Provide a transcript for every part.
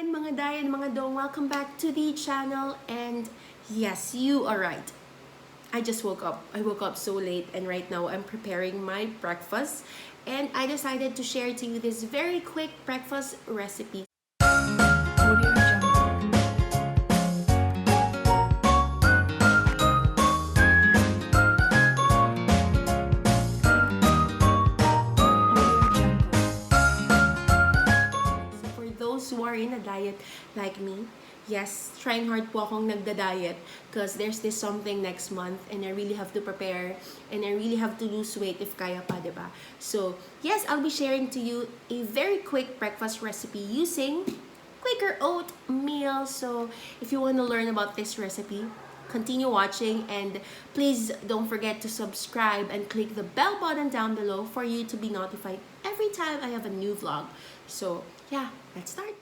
morning mga day and mga dong. Welcome back to the channel. And yes, you are right. I just woke up. I woke up so late and right now I'm preparing my breakfast. And I decided to share to you this very quick breakfast recipe. Who are in a diet like me, yes, trying hard po akong nagda-diet because there's this something next month and I really have to prepare and I really have to lose weight if kaya pa, diba? So, yes, I'll be sharing to you a very quick breakfast recipe using Quaker oatmeal. So, if you want to learn about this recipe, continue watching and please don't forget to subscribe and click the bell button down below for you to be notified every time I have a new vlog. So, yeah, let's start.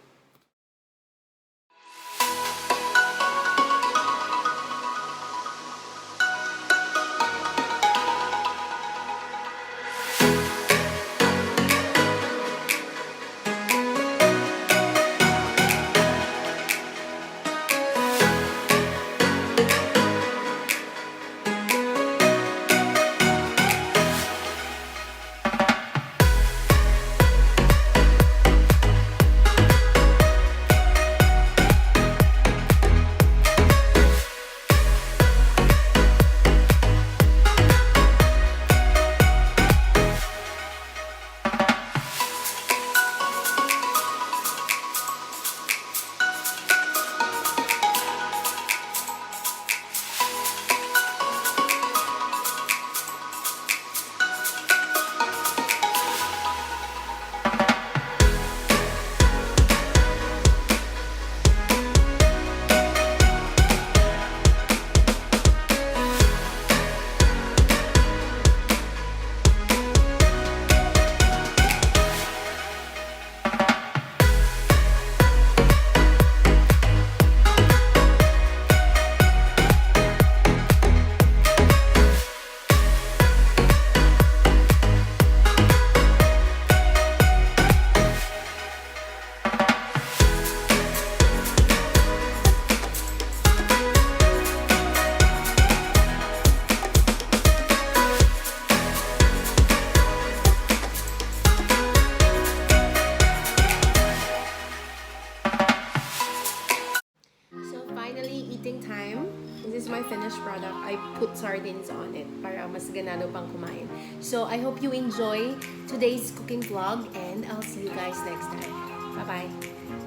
Finally, eating time. This is my finished product. I put sardines on it para mas ganado pang kumain. So, I hope you enjoy today's cooking vlog and I'll see you guys next time. Bye-bye!